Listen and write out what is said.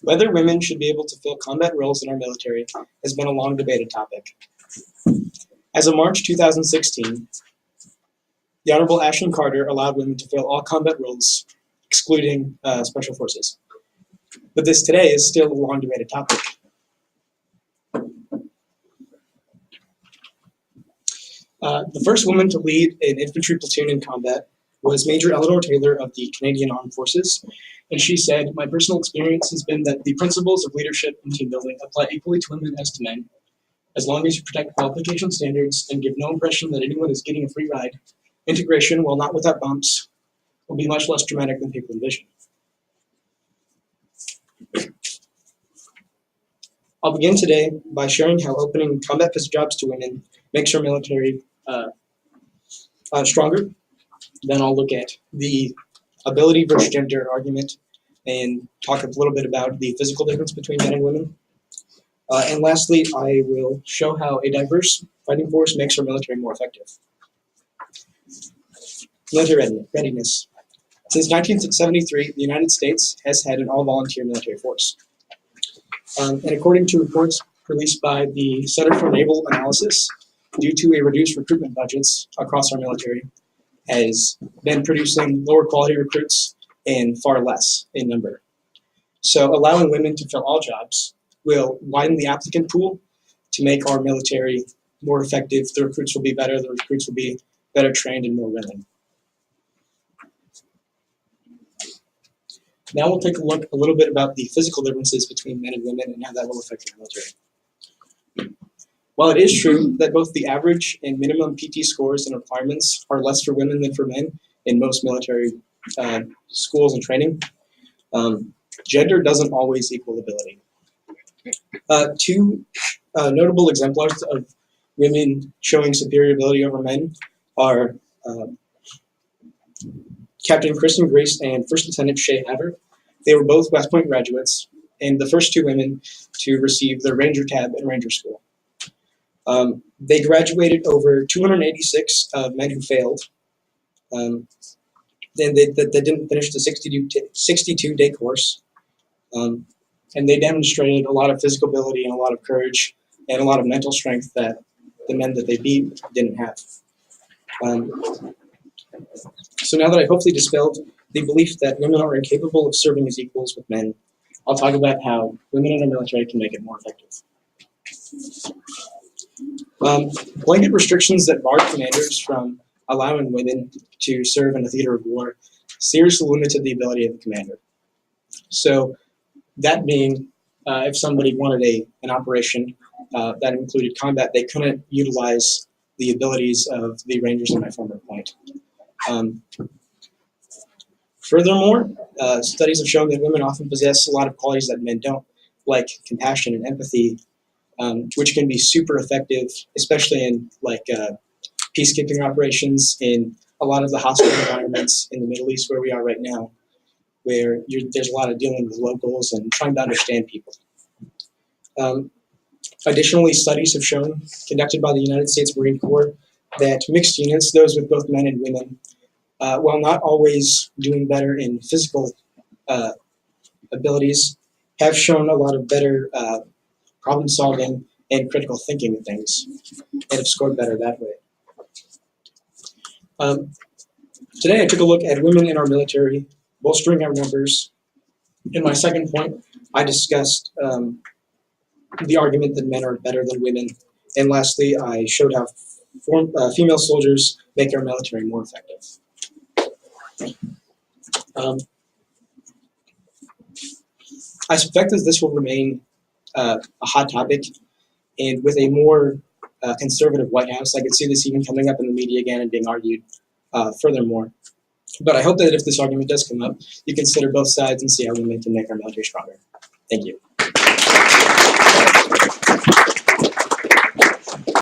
Whether women should be able to fill combat roles in our military has been a long debated topic. As of March 2016, the Honorable Ashton Carter allowed women to fill all combat roles, excluding special forces. But this today is still a long debated topic. The first woman to lead an infantry platoon in combat was Major Eleanor Taylor of the Canadian Armed Forces, and she said, "My personal experience has been that the principles of leadership and team building apply equally to women as to men. As long as you protect qualification standards and give no impression that anyone is getting a free ride, integration, while not without bumps, will be much less dramatic than people envision." I'll begin today by sharing how opening combat jobs to women makes our military stronger. Then I'll look at the ability versus gender argument and talk a little bit about the physical difference between men and women. And lastly, I will show how a diverse fighting force makes our military more effective. Military readiness. Since 1973, the United States has had an all-volunteer military force. And according to reports released by the Center for Naval Analysis, due to a reduced recruitment budgets across our military, has been producing lower quality recruits and far less in number. So allowing women to fill all jobs will widen the applicant pool to make our military more effective. The recruits will be better, the recruits will be better trained and more willing. Now we'll take a look a little bit about the physical differences between men and women and how that will affect the military. While it is true that both the average and minimum PT scores and requirements are less for women than for men in most military schools and training, gender doesn't always equal ability. Two notable exemplars of women showing superior ability over men are Captain Kristen Grace and First Lieutenant Shay Haver. They were both West Point graduates and the first two women to receive the Ranger Tab in Ranger School. They graduated over 286 men who failed. Then they didn't finish the 62-day course. And they demonstrated a lot of physical ability and a lot of courage and a lot of mental strength that the men that they beat didn't have. So now that I've hopefully dispelled the belief that women are incapable of serving as equals with men, I'll talk about how women in our military can make it more effective. Blanket restrictions that bar commanders from allowing women to serve in a theater of war seriously limited the ability of the commander. So that being, if somebody wanted an operation that included combat, they couldn't utilize the abilities of the Rangers in my former point. Furthermore, studies have shown that women often possess a lot of qualities that men don't, like compassion and empathy, which can be super effective, especially in peacekeeping operations in a lot of the hostile environments in the Middle East where we are right now, where there's a lot of dealing with locals and trying to understand people. Additionally, studies have shown, conducted by the United States Marine Corps, that mixed units, those with both men and women, while not always doing better in physical abilities, have shown a lot of better problem solving and critical thinking of things, and have scored better that way. Today I took a look at women in our military, bolstering our numbers. In my second point, I discussed the argument that men are better than women. And lastly, I showed how female soldiers make our military more effective. I suspect that this will remain a hot topic, and with a more conservative White House, I could see this even coming up in the media again and being argued furthermore. But I hope that if this argument does come up, you consider both sides and see how women can make our military stronger. Thank you.